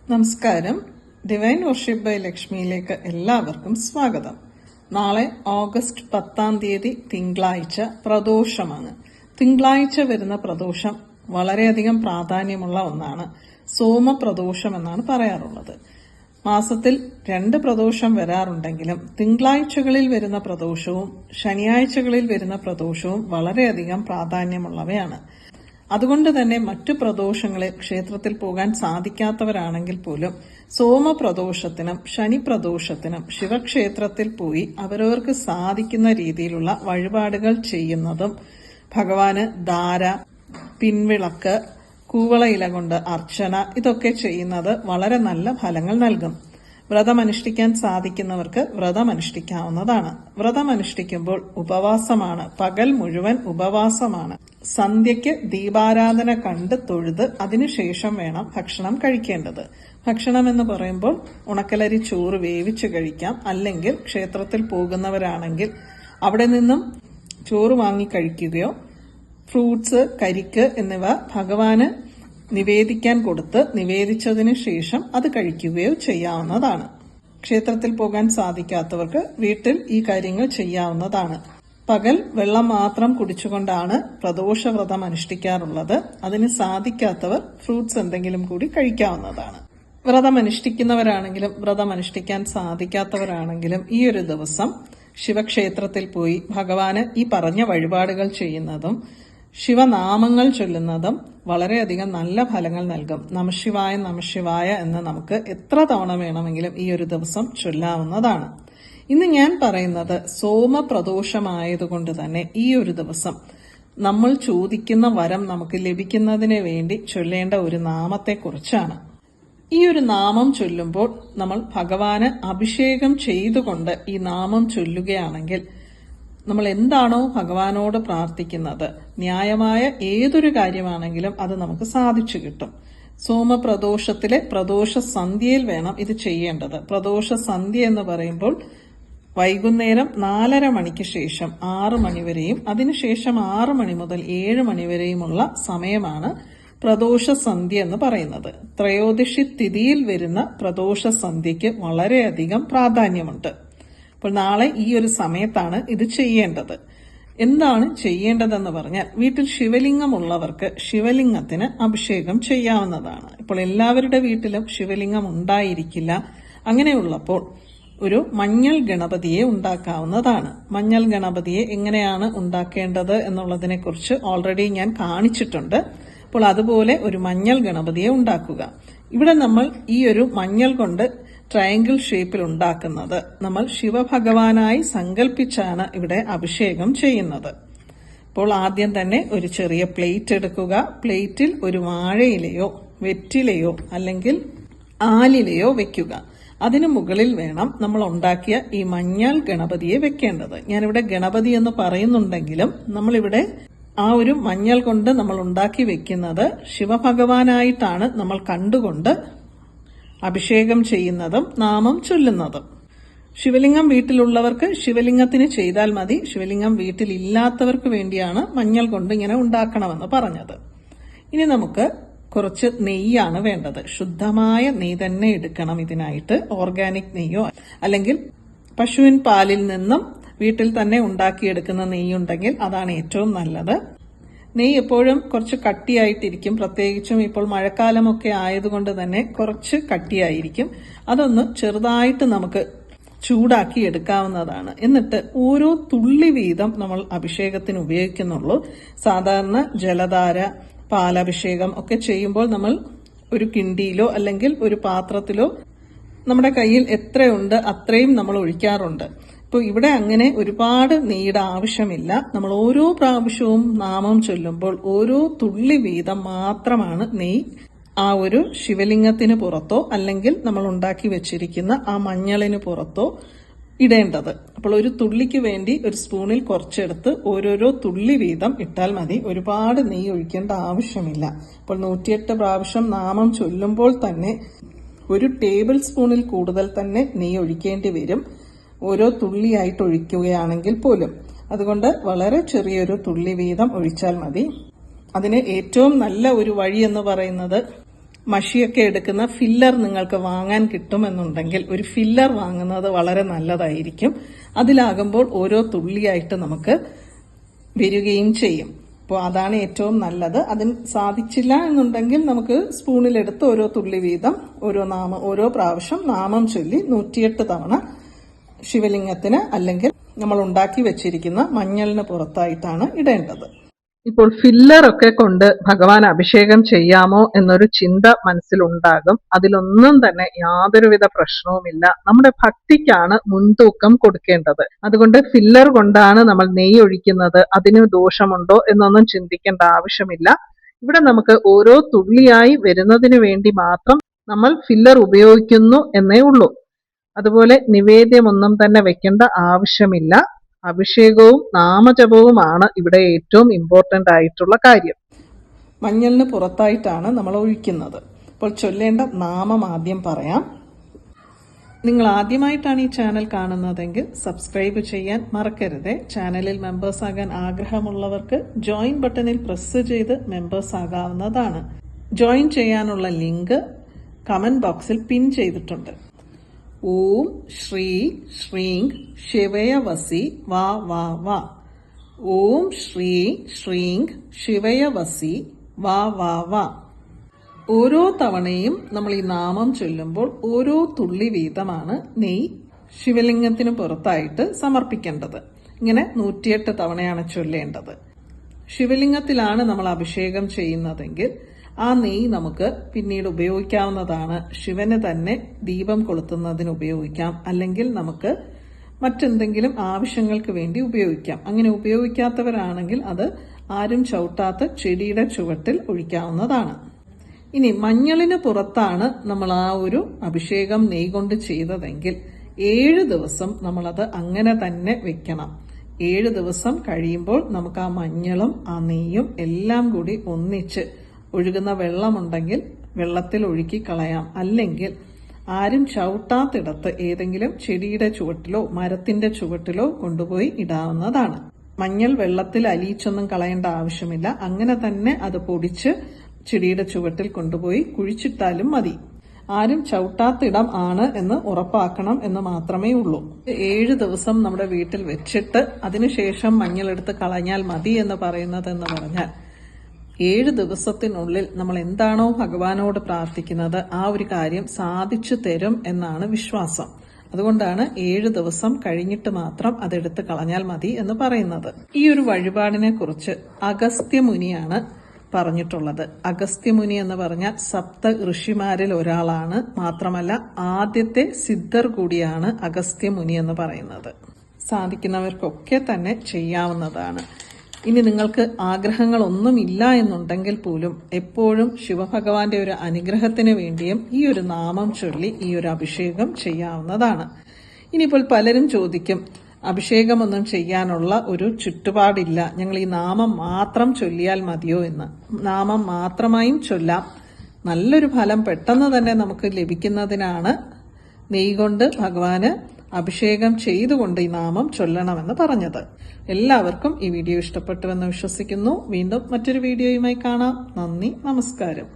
നമസ്കാരം. Divine worship by ലക്ഷ്മിയിലേക്ക് എല്ലാവർക്കും സ്വാഗതം. നാളെ ഓഗസ്റ്റ് 10 തിങ്കളാഴ്ച പ്രദോഷമാണ്. തിങ്കളാഴ്ച വരുന്ന പ്രദോഷം വളരെയധികം പ്രാധാന്യമുള്ള ഒന്നാണ്. സോമപ്രദോഷം എന്നാണ് പറയാറുള്ളത്. മാസത്തിൽ 2 പ്രദോഷം വരാറുണ്ടെങ്കിലും തിങ്കളാഴ്ചകളിൽ വരുന്ന പ്രദോഷവും ശനിയാഴ്ചകളിൽ വരുന്ന പ്രദോഷവും വളരെയധികം പ്രാധാന്യമുള്ളവയാണ്. അതുകൊണ്ട് തന്നെ മറ്റു പ്രദോഷങ്ങളിൽ ക്ഷേത്രത്തിൽ പോകാൻ സാധിക്കാത്തവരാണെങ്കിൽ പോലും സോമപ്രദോഷത്തിനും ശനിപ്രദോഷത്തിനും ശിവക്ഷേത്രത്തിൽ പോയി അവരവർക്ക് സാധിക്കുന്ന രീതിയിലുള്ള വഴിപാടുകൾ ചെയ്യുന്നതും, ഭഗവാന് ധാര, പിൻവിളക്ക്, കൂവളയില കൊണ്ട് അർച്ചന ഇതൊക്കെ ചെയ്യുന്നത് വളരെ നല്ല ഫലങ്ങൾ നൽകും. വ്രതമനുഷ്ഠിക്കാൻ സാധിക്കുന്നവർക്ക് വ്രതമനുഷ്ഠിക്കാവുന്നതാണ്. വ്രതമനുഷ്ഠിക്കുമ്പോൾ ഉപവാസമാണ്, പകൽ മുഴുവൻ ഉപവാസമാണ്. സന്ധ്യയ്ക്ക് ദീപാരാധന കണ്ട് തൊഴുത് അതിനുശേഷം വേണം ഭക്ഷണം കഴിക്കേണ്ടത്. ഭക്ഷണം എന്ന് പറയുമ്പോൾ ഉണക്കലരി ചോറ് വേവിച്ച് കഴിക്കാം. അല്ലെങ്കിൽ ക്ഷേത്രത്തിൽ പോകുന്നവരാണെങ്കിൽ അവിടെ നിന്നും ചോറ് വാങ്ങി കഴിക്കുകയോ ഫ്രൂട്ട്സ്, കരിക്ക് എന്നിവ ഭഗവാന് നിവേദിക്കാൻ കൊടുത്ത് നിവേദിച്ചതിന് ശേഷം അത് കഴിക്കുകയോ ചെയ്യാവുന്നതാണ്. ക്ഷേത്രത്തിൽ പോകാൻ സാധിക്കാത്തവർക്ക് വീട്ടിൽ ഈ കാര്യങ്ങൾ ചെയ്യാവുന്നതാണ്. പകൽ വെള്ളം മാത്രം കുടിച്ചുകൊണ്ടാണ് പ്രദോഷവ്രതം അനുഷ്ഠിക്കാറുള്ളത്. അതിന് സാധിക്കാത്തവർ ഫ്രൂട്ട്സ് എന്തെങ്കിലും കൂടി കഴിക്കാവുന്നതാണ്. വ്രതം അനുഷ്ഠിക്കുന്നവരാണെങ്കിലും വ്രതം അനുഷ്ഠിക്കാൻ സാധിക്കാത്തവരാണെങ്കിലും ഈ ഒരു ദിവസം ശിവക്ഷേത്രത്തിൽ പോയി ഭഗവാന് ഈ പറഞ്ഞ വഴിപാടുകൾ ചെയ്യുന്നതും ശിവനാമങ്ങൾ ചൊല്ലുന്നതും വളരെയധികം നല്ല ഫലങ്ങൾ നൽകും. നമഃശിവായ നമഃശിവായ എന്ന് നമുക്ക് എത്ര തവണ വേണമെങ്കിലും ഈ ഒരു ദിവസം ചൊല്ലാവുന്നതാണ്. ഇന്ന് ഞാൻ പറയുന്നത് സോമപ്രദോഷമായതുകൊണ്ട് തന്നെ ഈ ഒരു ദിവസം നമ്മൾ ചോദിക്കുന്ന വരം നമുക്ക് ലഭിക്കുന്നതിന് വേണ്ടി ചൊല്ലേണ്ട ഒരു നാമത്തെക്കുറിച്ചാണ്. ഈ ഒരു നാമം ചൊല്ലുമ്പോൾ നമ്മൾ ഭഗവാന് അഭിഷേകം ചെയ്തുകൊണ്ട് ഈ നാമം ചൊല്ലുകയാണെങ്കിൽ നമ്മൾ എന്താണോ ഭഗവാനോട് പ്രാർത്ഥിക്കുന്നത്, ന്യായമായ ഏതൊരു കാര്യമാണെങ്കിലും അത് നമുക്ക് സാധിച്ചു കിട്ടും. സോമപ്രദോഷത്തിലെ പ്രദോഷ സന്ധ്യയിൽ വേണം ഇത് ചെയ്യേണ്ടത്. പ്രദോഷ സന്ധ്യ എന്ന് പറയുമ്പോൾ വൈകുന്നേരം 4:30 മണിക്ക് ശേഷം 6 മണി വരെയും അതിനുശേഷം 6 മണി മുതൽ 7 മണി വരെയുമുള്ള സമയമാണ് പ്രദോഷ സന്ധ്യ എന്ന് പറയുന്നത്. ത്രയോദശി തിഥിയിൽ വരുന്ന പ്രദോഷ സന്ധ്യയ്ക്ക് വളരെയധികം പ്രാധാന്യമുണ്ട്. അപ്പോൾ നാളെ ഈ ഒരു സമയത്താണ് ഇത് ചെയ്യേണ്ടത്. എന്താണ് ചെയ്യേണ്ടതെന്ന് പറഞ്ഞാൽ, വീട്ടിൽ ശിവലിംഗം ഉള്ളവർക്ക് ശിവലിംഗത്തിന് അഭിഷേകം ചെയ്യാവുന്നതാണ്. ഇപ്പോൾ എല്ലാവരുടെ വീട്ടിലും ശിവലിംഗം ഉണ്ടായിരിക്കില്ല. അങ്ങനെയുള്ളപ്പോൾ ഒരു മഞ്ഞൾ ഗണപതിയെ ഉണ്ടാക്കാവുന്നതാണ്. മഞ്ഞൾ ഗണപതിയെ എങ്ങനെയാണ് ഉണ്ടാക്കേണ്ടത് എന്നുള്ളതിനെ കുറിച്ച് ഓൾറെഡി ഞാൻ കാണിച്ചിട്ടുണ്ട്. അപ്പോൾ അതുപോലെ ഒരു മഞ്ഞൾ ഗണപതിയെ ഉണ്ടാക്കുക. ഇവിടെ നമ്മൾ ഈ ഒരു മഞ്ഞൾ കൊണ്ട് ട്രയാങ്കിൾ ഷേപ്പിൽ ഉണ്ടാക്കുന്നത് നമ്മൾ ശിവഭഗവാനായി സങ്കല്പിച്ചാണ് ഇവിടെ അഭിഷേകം ചെയ്യുന്നത്. അപ്പോൾ ആദ്യം തന്നെ ഒരു ചെറിയ പ്ലേറ്റ് എടുക്കുക. പ്ലേറ്റിൽ ഒരു വാഴയിലയോ വെറ്റിലയോ അല്ലെങ്കിൽ ആലിലയോ വെക്കുക. അതിനു മുകളിൽ വേണം നമ്മൾ ഉണ്ടാക്കിയ ഈ മഞ്ഞൾ ഗണപതിയെ വെക്കേണ്ടത്. ഞാനിവിടെ ഗണപതി എന്ന് പറയുന്നുണ്ടെങ്കിലും നമ്മളിവിടെ ആ ഒരു മഞ്ഞൾ കൊണ്ട് നമ്മൾ ഉണ്ടാക്കി വെക്കുന്നത് ശിവഭഗവാനായിട്ടാണ് നമ്മൾ കണ്ടുകൊണ്ട് അഭിഷേകം ചെയ്യുന്നതും നാമം ചൊല്ലുന്നതും. ശിവലിംഗം വീട്ടിലുള്ളവർക്ക് ശിവലിംഗത്തിന് ചെയ്താൽ മതി. ശിവലിംഗം വീട്ടിലില്ലാത്തവർക്ക് വേണ്ടിയാണ് മഞ്ഞൾ കൊണ്ട് ഇങ്ങനെ ഉണ്ടാക്കണമെന്ന് പറഞ്ഞത്. ഇനി നമുക്ക് കുറച്ച് നെയ്യാണ് വേണ്ടത്. ശുദ്ധമായ നെയ്യ് തന്നെ എടുക്കണം ഇതിനായിട്ട്. ഓർഗാനിക് നെയ്യോ അല്ലെങ്കിൽ പശുവിൻ പാലിൽ നിന്നും വീട്ടിൽ തന്നെ ഉണ്ടാക്കിയെടുക്കുന്ന നെയ്യുണ്ടെങ്കിൽ അതാണ് ഏറ്റവും നല്ലത്. നെയ്യ് എപ്പോഴും കുറച്ച് കട്ടിയായിട്ടിരിക്കും. പ്രത്യേകിച്ചും ഇപ്പോൾ മഴക്കാലമൊക്കെ ആയതുകൊണ്ട് തന്നെ കുറച്ച് കട്ടിയായിരിക്കും. അതൊന്ന് ചെറുതായിട്ട് നമുക്ക് ചൂടാക്കി എടുക്കാവുന്നതാണ്. എന്നിട്ട് ഓരോ തുള്ളി വീതം നമ്മൾ അഭിഷേകത്തിന് ഉപയോഗിക്കുന്നുള്ളൂ. സാധാരണ ജലധാര, പാലഭിഷേകം ഒക്കെ ചെയ്യുമ്പോൾ നമ്മൾ ഒരു കിണ്ടിയിലോ അല്ലെങ്കിൽ ഒരു പാത്രത്തിലോ നമ്മുടെ കയ്യിൽ എത്രയുണ്ട് അത്രയും നമ്മൾ ഒഴിക്കാറുണ്ട്. ഇപ്പോൾ ഇവിടെ അങ്ങനെ ഒരുപാട് നെയ്യുടെ ആവശ്യമില്ല. നമ്മൾ ഓരോ പ്രാവശ്യവും നാമം ചൊല്ലുമ്പോൾ ഓരോ തുള്ളി വീതം മാത്രമാണ് നെയ്യ് ആ ഒരു ശിവലിംഗത്തിന് പുറത്തോ അല്ലെങ്കിൽ നമ്മൾ ഉണ്ടാക്കി വെച്ചിരിക്കുന്ന ആ മഞ്ഞളിന് പുറത്തോ ഇടേണ്ടത്. അപ്പോൾ ഒരു തുള്ളിക്ക് വേണ്ടി ഒരു സ്പൂണിൽ കുറച്ചെടുത്ത് ഓരോരോ തുള്ളി വീതം ഇട്ടാൽ മതി. ഒരുപാട് നെയ്യ് ഒഴിക്കേണ്ട ആവശ്യമില്ല. അപ്പോൾ 108 പ്രാവശ്യം നാമം ചൊല്ലുമ്പോൾ തന്നെ ഒരു ടേബിൾ സ്പൂണിൽ കൂടുതൽ തന്നെ നെയ്യ് ഒഴിക്കേണ്ടി വരും, ഓരോ തുള്ളിയായിട്ട് ഒഴിക്കുകയാണെങ്കിൽ പോലും. അതുകൊണ്ട് വളരെ ചെറിയൊരു തുള്ളി വീതം ഒഴിച്ചാൽ മതി. അതിന് ഏറ്റവും നല്ല ഒരു വഴി എന്ന് പറയുന്നത് മഷിയൊക്കെ എടുക്കുന്ന ഫില്ലർ നിങ്ങൾക്ക് വാങ്ങാൻ കിട്ടുമെന്നുണ്ടെങ്കിൽ ഒരു ഫില്ലർ വാങ്ങുന്നത് വളരെ നല്ലതായിരിക്കും. അതിലാകുമ്പോൾ ഓരോ തുള്ളിയായിട്ട് നമുക്ക് വരികയും ചെയ്യും. അപ്പോൾ അതാണ് ഏറ്റവും നല്ലത്. അതിന് സാധിച്ചില്ല എന്നുണ്ടെങ്കിൽ നമുക്ക് സ്പൂണിലെടുത്ത് ഓരോ തുള്ളി വീതം ഓരോ പ്രാവശ്യം നാമം ചൊല്ലി 108 തവണ ശിവലിംഗത്തിന് അല്ലെങ്കിൽ നമ്മൾ ഉണ്ടാക്കി വെച്ചിരിക്കുന്ന മഞ്ഞളിന് പുറത്തായിട്ടാണ് ഇടേണ്ടത്. ഇപ്പോൾ ഫില്ലറൊക്കെ കൊണ്ട് ഭഗവാൻ അഭിഷേകം ചെയ്യാമോ എന്നൊരു ചിന്ത മനസ്സിലുണ്ടാകും. അതിലൊന്നും തന്നെ യാതൊരുവിധ പ്രശ്നവുമില്ല. നമ്മുടെ ഭക്തിക്കാണ് മുൻതൂക്കം കൊടുക്കേണ്ടത്. അതുകൊണ്ട് ഫില്ലർ കൊണ്ടാണ് നമ്മൾ നെയ്യ് ഒഴിക്കുന്നത്, അതിന് ദോഷമുണ്ടോ എന്നൊന്നും ചിന്തിക്കേണ്ട ആവശ്യമില്ല. ഇവിടെ നമുക്ക് ഓരോ തുള്ളിയായി വരുന്നതിന് വേണ്ടി മാത്രം നമ്മൾ ഫില്ലർ ഉപയോഗിക്കുന്നു എന്നേ ഉള്ളൂ. അതുപോലെ നിവേദ്യമൊന്നും തന്നെ വെക്കേണ്ട ആവശ്യമില്ല. അഭിഷേകവും നാമജപവുമാണ് ഇവിടെ ഏറ്റവും ഇമ്പോർട്ടന്റ് ആയിട്ടുള്ള കാര്യം. മഞ്ഞളിന് പുറത്തായിട്ടാണ് നമ്മൾ ഒഴിക്കുന്നത്. അപ്പോൾ ചൊല്ലേണ്ട നാമം ആദ്യം പറയാം. നിങ്ങൾ ആദ്യമായിട്ടാണ് ഈ ചാനൽ കാണുന്നതെങ്കിൽ സബ്സ്ക്രൈബ് ചെയ്യാൻ മറക്കരുത്. ചാനലിൽ മെമ്പേഴ്സ് ആകാൻ ആഗ്രഹമുള്ളവർക്ക് ജോയിൻ ബട്ടണിൽ പ്രസ് ചെയ്ത് മെമ്പേഴ്സ് ആകാവുന്നതാണ്. ജോയിൻ ചെയ്യാനുള്ള ലിങ്ക് കമന്റ് ബോക്സിൽ പിൻ ചെയ്തിട്ടുണ്ട്. ഓം ശ്രീ ശ്രീങ് ശിവയ വസി വാ വാ വാ. ഓം ശ്രീ ശ്രീങ് ശിവയ വസി വാ വാ വാ. ഓരോ തവണയും നമ്മൾ ഈ നാമം ചൊല്ലുമ്പോൾ ഓരോ തുള്ളി വീതമാണ് നെയ്യ് ശിവലിംഗത്തിന് പുറത്തായിട്ട് സമർപ്പിക്കേണ്ടത്. ഇങ്ങനെ 108 തവണയാണ് ചൊല്ലേണ്ടത്. ശിവലിംഗത്തിലാണ് നമ്മൾ അഭിഷേകം ചെയ്യുന്നതെങ്കിൽ ആ നെയ്യ് നമുക്ക് പിന്നീട് ഉപയോഗിക്കാവുന്നതാണ്. ശിവന് തന്നെ ദീപം കൊളുത്തുന്നതിന് ഉപയോഗിക്കാം, അല്ലെങ്കിൽ നമുക്ക് മറ്റെന്തെങ്കിലും ആവശ്യങ്ങൾക്ക് വേണ്ടി ഉപയോഗിക്കാം. അങ്ങനെ ഉപയോഗിക്കാത്തവരാണെങ്കിൽ അത് ആരും ചവിട്ടാത്ത ചെടിയുടെ ചുവട്ടിൽ ഒഴിക്കാവുന്നതാണ്. ഇനി മഞ്ഞളിന് പുറത്താണ് നമ്മൾ ആ ഒരു അഭിഷേകം നെയ്യ് കൊണ്ട് ചെയ്തതെങ്കിൽ 7 ദിവസം നമ്മളത് അങ്ങനെ തന്നെ വെക്കണം. 7 ദിവസം കഴിയുമ്പോൾ നമുക്ക് ആ മഞ്ഞളും ആ നെയ്യും എല്ലാം കൂടി ഒന്നിച്ച് ഒഴുകുന്ന വെള്ളമുണ്ടെങ്കിൽ വെള്ളത്തിൽ ഒഴുക്കി കളയാം, അല്ലെങ്കിൽ ആരും ചവിട്ടാത്തിടത്ത് ഏതെങ്കിലും ചെടിയുടെ ചുവട്ടിലോ മരത്തിന്റെ ചുവട്ടിലോ കൊണ്ടുപോയി ഇടാവുന്നതാണ്. മഞ്ഞൾ വെള്ളത്തിൽ അലിയിച്ചൊന്നും കളയേണ്ട ആവശ്യമില്ല. അങ്ങനെ തന്നെ അത് പൊടിച്ച് ചെടിയുടെ ചുവട്ടിൽ കൊണ്ടുപോയി കുഴിച്ചിട്ടാലും മതി. ആരും ചവിട്ടാത്തിടം ആണ് എന്ന് ഉറപ്പാക്കണം എന്ന് മാത്രമേ ഉള്ളൂ. 7 ദിവസം നമ്മുടെ വീട്ടിൽ വെച്ചിട്ട് അതിനുശേഷം മഞ്ഞളെടുത്ത് കളഞ്ഞാൽ മതി എന്ന് പറയുന്നതെന്ന് പറഞ്ഞാൽ 7 ദിവസത്തിനുള്ളിൽ നമ്മൾ എന്താണോ ഭഗവാനോട് പ്രാർത്ഥിക്കുന്നത് ആ ഒരു കാര്യം സാധിച്ചു തരും എന്നാണ് വിശ്വാസം. അതുകൊണ്ടാണ് 7 ദിവസം കഴിഞ്ഞിട്ട് മാത്രം അതെടുത്ത് കളഞ്ഞാൽ മതി എന്ന് പറയുന്നത്. ഈ ഒരു വഴിപാടിനെ കുറിച്ച് അഗസ്ത്യമുനിയാണ് പറഞ്ഞിട്ടുള്ളത്. അഗസ്ത്യമുനി എന്ന് പറഞ്ഞാൽ 7 ഋഷിമാരിൽ ഒരാളാണ്. മാത്രമല്ല ആദ്യത്തെ സിദ്ധർ കൂടിയാണ് അഗസ്ത്യമുനി എന്ന് പറയുന്നത്. സാധിക്കുന്നവർക്കൊക്കെ തന്നെ ചെയ്യാവുന്നതാണ്. ഇനി നിങ്ങൾക്ക് ആഗ്രഹങ്ങളൊന്നും ഇല്ല എന്നുണ്ടെങ്കിൽ പോലും എപ്പോഴും ശിവഭഗവാന്റെ ഒരു അനുഗ്രഹത്തിന് വേണ്ടിയും ഈ ഒരു നാമം ചൊല്ലി ഈ ഒരു അഭിഷേകം ചെയ്യാവുന്നതാണ്. ഇനിയിപ്പോൾ പലരും ചോദിക്കും, അഭിഷേകമൊന്നും ചെയ്യാനുള്ള ഒരു ചുറ്റുപാടില്ല, ഞങ്ങൾ ഈ നാമം മാത്രം ചൊല്ലിയാൽ മതിയോ എന്ന്. നാമം മാത്രമായും ചൊല്ലാം. നല്ലൊരു ഫലം പെട്ടെന്ന് തന്നെ നമുക്ക് ലഭിക്കുന്നതിനാണ് നെയ്യ് കൊണ്ട് ഭഗവാന് അഭിഷേകം ചെയ്തുകൊണ്ട് ഈ നാമം ചൊല്ലണമെന്ന് പറഞ്ഞത്. എല്ലാവർക്കും ഈ വീഡിയോ ഇഷ്ടപ്പെട്ടുവെന്ന് വിശ്വസിക്കുന്നു. വീണ്ടും മറ്റൊരു വീഡിയോയുമായി കാണാം. നന്ദി, നമസ്കാരം.